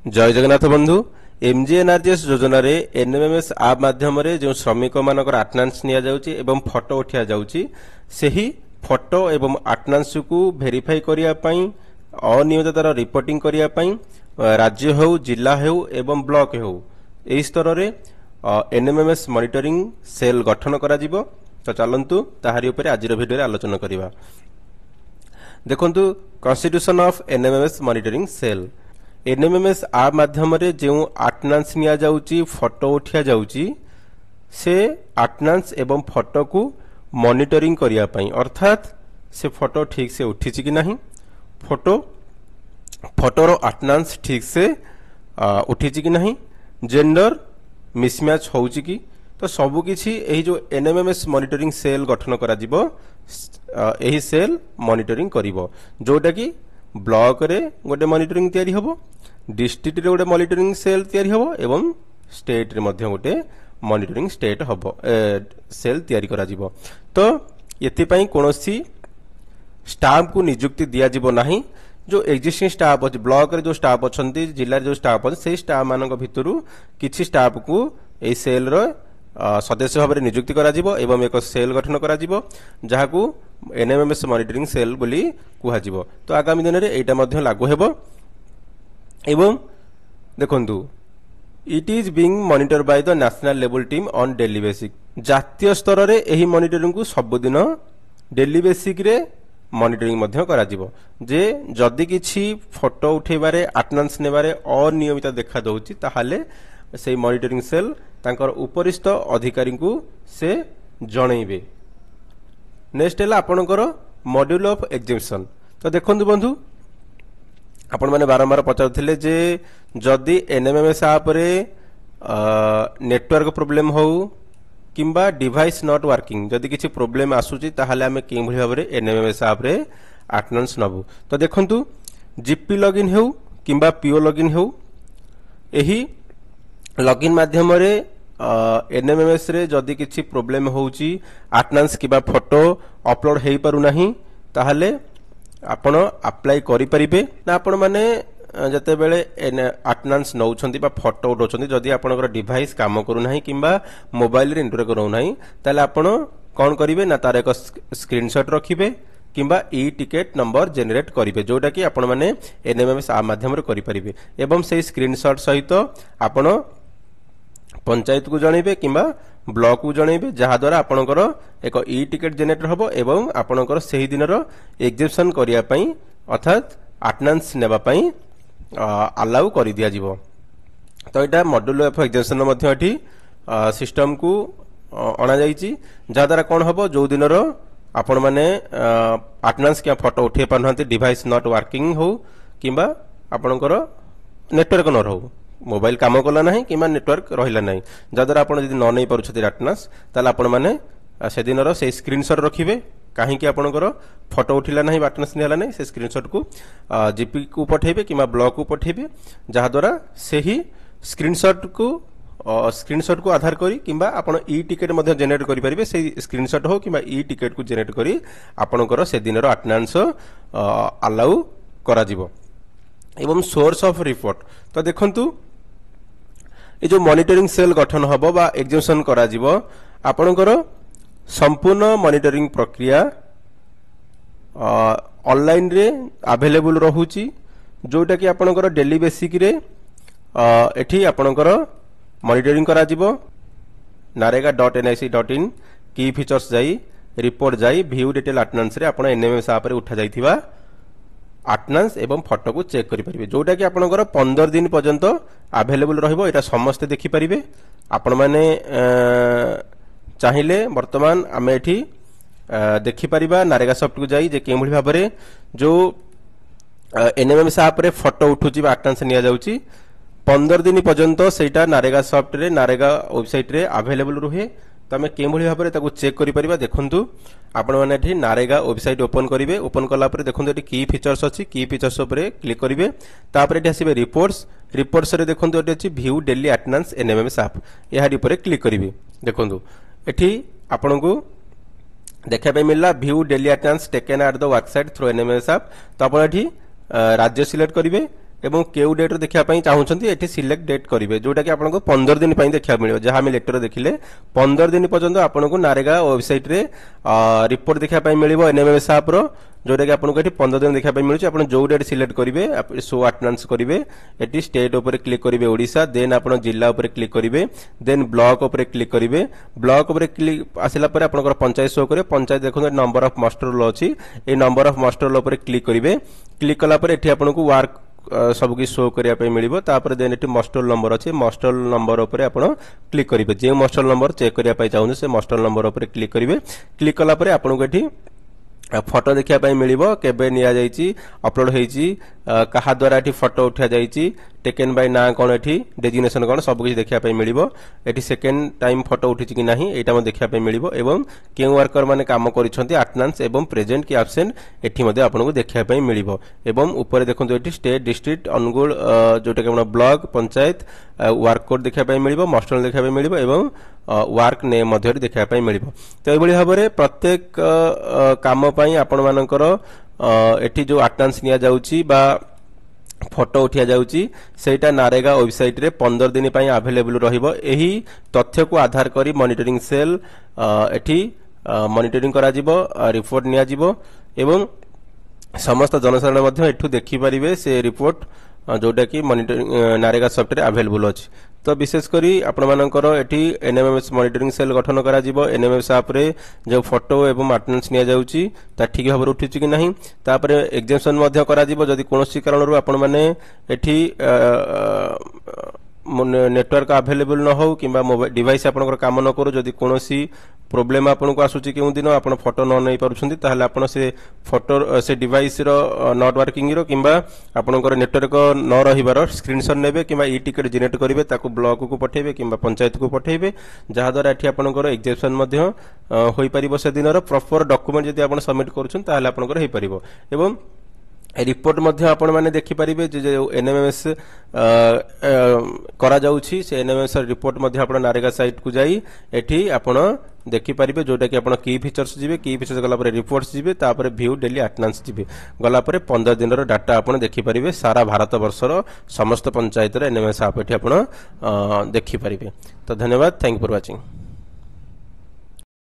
जय जगन्नाथ बंधु एमजीएनआरजीएस योजन एनएमएमएस आप माध्यम जो श्रमिक मानकर आटेनांस निया जाउची एवं फोटो उठिया जाउची सेही फोटो एवं आटेनांस को वेरीफाई करिया पई अनियमिततार रिपोर्टिंग करिया पई राज्य हो जिला हो एवं ब्लॉक हो एही स्तर रे एनएमएमएस मॉनिटरिंग सेल गठन करा जिवो। तो चलंतु ताहारी ऊपर आज वीडियो रे आलोचना करिवा। देखंतु constitution of NMMS monitoring cell NMMS आप माध्यम जो आटेनांस निया जाउची फोटो उठिया जाउची से आटेनांस एवं फोटो को मॉनिटरिंग करिया पई अर्थात से फोटो ठीक से उठिची कि नहीं फोटोर आटेनांस ठीक से उठिची कि नहीं जेंडर मिसमैच होउची कि तो सबु किछि एही जो एनएमएमएस मॉनिटरिंग सेल गठन करा जिवो एही सेल मॉनिटरिंग करिवो जोटा कि ब्लॉक रे गोटे मॉनिटरिंग तयारी हबो डिस्ट्रिक्ट रे गोटे मॉनिटरिंग सेल तयारी हबो एवं स्टेट रे मध्य गोटे मॉनिटरिंग स्टेट हबो सेल तयारी करा जिवो। तो एति पई कोनोसी स्टाफ को नियुक्ति दिया जिवो नाही जो एक्जिस्टिंग स्टाफ अछि ब्लॉक रे जो स्टाफ अछंती जिल्ला रे जो स्टाफ अछि सेही स्टाफ मानक भितरु किछि स्टाफ को एई सेल रो सदस्य भाव नियुक्ति करा जिवो एवं एक सेल गठन करा जिवो जहाकू एनएमएमएस मॉनिटरिंग सेल बोली कुहा जिवो। तो आगामी दिन रे एटा मध्य लागू हेबो एवं देखंतु it is being monitor by the national level team on daily basic जातीय स्तर रे एही मॉनिटरिंग को सब दिन डेली बेसिक रे मॉनिटरिंग मध्य करा जिवो जे जदी किछि फोटो उठेबारे अटेंडेंस नेबारे अनियमित देखा दउची ताहाले से मॉनिटरिंग सेल तांकर उपरिस्थ अधिकारी को से जणैबे। नेक्स्ट है आपनकर मॉड्यूल ऑफ एग्जामिनेशन। तो देखंतु बंधु आपण माने बारंबार पचारुथिले जे जदी एनएमएमएस आप रे नेटवर्क प्रॉब्लम हो किंबा डिवाइस नॉट वर्किंग जदी किछि प्रॉब्लम आसुची ताहाले हमें के भली भाबरे एनएमएमएस आप रे अटेंडेंस नबु। तो देखंतु जीपी लॉगिन हो किंबा पीओ लॉगिन हो एही लॉगिन माध्यम रे एनएमएमएस रे जदी किछि प्रॉब्लम होउची अटेंडेंस किबा फोटो अपलोड हेई पारु नाही ताहाले आपण अप्लाई करि परिबे ना आपण माने जते बेले अटेंडेंस नउछंती बा फोटो उठौछंती जदी आपनकर डिवाइस काम करू नाही किंबा मोबाइल रे इंटरनेट करू नाही ताले आपण कोन करिवे ना तार एक स्क्रीनशॉट रखिबे किंबा ई टिकेट नंबर जनरेट करिवे जोटा कि आपण माने एनएमएमएस आ माध्यम रे करि परिबे एवं सेही स्क्रीनशॉट सहित आपण पंचायत को जणैबे किंबा ब्लॉक को जणैबे जहा द्वारा आपनकर एक ई टिकेट जनरेट हबो एवं आपनकर सेही दिनर एग्जीबिशन करिया पई अर्थात अटेंडेंस नेबा पई अलाउ करि दिया जिवो। तो एटा मॉड्यूल ऑफ एग्जीबिशन मध्ये एठी सिस्टम को अणा जाईची जहा द्वारा कोन हबो जो दिनर आपण माने अटेंडेंस क्या फोटो उठे पारनहंती डिवाइस नॉट वर्किंग हो किंबा आपनकर नेटवर्क न रहू मोबाइल काम कला नाही किंबा नेटवर्क रहिला नाही जदर आपण यदि न नै परुछथि अटेंडेंस ताले आपण माने से दिनर से स्क्रीनशॉट रखिबे काहे कि आपनकर फोटो उठिला नाही अटेंडेंस नेला नाही से स्क्रीनशॉट को जीपी को पठेबे किंबा ब्लॉक को पठेबे जहा द्वारा सेही स्क्रीनशॉट को आधार करी किंबा आपण ई टिकेट मध्ये जनरेट करि परिबे से स्क्रीनशॉट हो किंबा ई टिकेट को जनरेट करी आपनकर से दिनर अटेंडेंस अलाउ करा जिवो। एवं सोर्स ऑफ रिपोर्ट तो देखंतु ए जो मॉनिटरिंग सेल गठन हबो बा एग्जीबिशन करा जिवो आपनकर संपूर्ण मॉनिटरिंग प्रक्रिया ऑनलाइन रे अवेलेबल रहूची जोटा कि आपनकर डेली बेसिक रे एठी आपनकर मॉनिटरिंग करा जिवो narega.nic.in की फीचर्स जाई रिपोर्ट जाई व्यू डिटेल अटेंडेंस रे आपण एनएमएमएस आप रे उठा जाईथिबा अटेंडेंस एवं फोटो को चेक करि परिबे जोटा कि आपनकर 15 दिन पर्यंत अवेलेबल रहइबो एटा समस्त देखि परिबे आपण माने चाहिले वर्तमान आमे एठी देखि परिबा नारेगा सॉफ्ट को जाई जे केमभली भाबरे जो एनएमएमएस आप रे फोटो उठुची बा अटेंडेंस निया जाउची 15 दिन पर्यंत सेटा नारेगा सॉफ्ट रे नारेगा वेबसाइट रे अवेलेबल रुहे तमे केमभली भाबरे ताको चेक करि परिबा। देखंतु आपण माने एठी नारेगा वेबसाइट ओपन करिवे ओपन कला परे देखंतु एठी की फीचर्स अछि की फीचर्स ऊपर क्लिक करिवे तापर एठी आसीबे रिपोर्ट्स रे देखंतु एठी अछि view daily attendance NMMS app एहाडी ऊपर क्लिक करिवे। देखंतु एठी आपनको देखा पे मिलला view daily attendance taken at the work site through NMMS app तो आपण एठी राज्य सिलेक्ट करिवे एवं केउ डेट देखा चाहूँगी ये सिलेक्ट डेट करेंगे जोटा कि आपको 15 दिन देखा मिले जहाँ आम लेटर देखिले 15 दिन पर्यंत आपको नारेगा वेबसाइट रे रिपोर्ट देखा मिले एनएमएमएस ऐप रो जोटा कि आपको ये 15 दिन देखा मिलूँ आप जो डेट सिलेक्ट करेंगे शो अटेंडेंस करेंगे ये स्टेट उपर क्लिक करेंगे ओडिशा देन आप जिला उपर क्लिक करेंगे देन ब्लॉक उपर क्लिक करेंगे ब्लॉक उपर क्लिक आसला पर आपंकर पंचायत शो करे पंचायत देखो नंबर ऑफ मास्टर रोल अच्छी ये नंबर ऑफ मास्टर रोल उपर क्लिक करेंगे क्लिक कला पर ये आपको वर्क सब किसी शो करने मिले तापर देन ये मस्टल नंबर अच्छे मस्टल नंबर उपर आप क्लिक करेंगे जो मस्टल नंबर चेक करने चाहिए से मस्टल नंबर उपर क्लिक करेंगे क्लिक कला पर आपको ये फोटो देखा मिले केबे निया जाइछि अपलोड होइछि कहा द्वारा एठी फोटो उठा जाइछि टेकन बाय ना कोन एठी डेजिग्नेशन कोन सब कुछ देखा मिलिबो एठी सेकेंड टाइम फोटो उठिछि कि नाही एटा म देखा मिलिबो एवं केउ वर्कर माने काम करिसंती अटेंडेंस एवं प्रेजेंट कि एब्सेंट एठी मध्ये आपनको देखा मिलिबो एवं ऊपर देखंतु एठी स्टेट डिस्ट्रिक्ट अनुगुल जोटा कि आपण ब्लॉक पंचायत वर्क कोड देखा मिलिबो मास्टर देखा मिलिबो एवं वर्क नेम मध्ये देखा मिलिबो तो एभली भाबरे प्रत्येक काम पई आपण मानकर एठी जो अटेंडेंस निया जाउची बा फोटो उठिया जाउची सेटा नारेगा वेबसाइट रे 15 दिन पई अवेलेबल रहिबो एही तथ्य को आधार करी मॉनिटरिंग सेल एठी मॉनिटरिंग करा जिवो रिपोर्ट निया जिवो एवं समस्त जनसाधारण मध्ये एठु देखि परिबे से रिपोर्ट जोटा कि मॉनिटरिंग नारेगा सॉफ्टवेयर अवेलेबल अछि तो विशेष करी आपण मानकर एठी एनएमएमएस मॉनिटरिंग सेल गठन करा जिवो एनएमएमएस ऐप रे जो फोटो एवं अटेंडेंस निया जाउची ता ठीक भाबरे उठिछि कि नाही तापरे एग्जामिनेशन मध्ये करा जिवो जदी कोनोसी कारणरू आपण माने एठी नेटवर्क अवेलेबल न हो किंबा मोबाइल डिवाइस आपनकर काम न करू जदी कोनोसी प्रॉब्लम आपनको आसुची केउ दिन आपण फोटो न नै पारुछंती ताहले आपण से फोटो से डिवाइस रो नॉट वर्किंग रो किंबा आपनकर नेटवर्क न रहिबार स्क्रीनशॉट नेबे किंबा ई टिकट जनरेट करिवे ताको ब्लॉक को पठेबे किंबा पंचायत को पठेबे जहा द्वारा एठी आपनकर एग्जामिनेशन मध्ये होई परिबो से दिनर प्रॉपर डॉक्यूमेंट जदी आपण सबमिट करूछन ताहले आपनकर होई परिबो एवं रिपोर्ट मध्य आपण माने देखि परिबे जे एनएमएमएस करा जाउछि से एनएमएमएस रिपोर्ट मध्य आपण नारेगा साइट को जाई एठी आपण देखि परिबे जोटा कि आपण की फीचर्स जिवे की फीचर्स गला पर रिपोर्ट्स जिवे तापर व्यू डेली अटेंडेंस जिवे गला पर 15 दिन रो डाटा आपण देखि परिबे सारा भारत वर्षर समस्त पंचायत रे एनएमएमएस आप एठी आपण देखि परिबे तो धन्यवाद थैंक यू फॉर वाचिंग।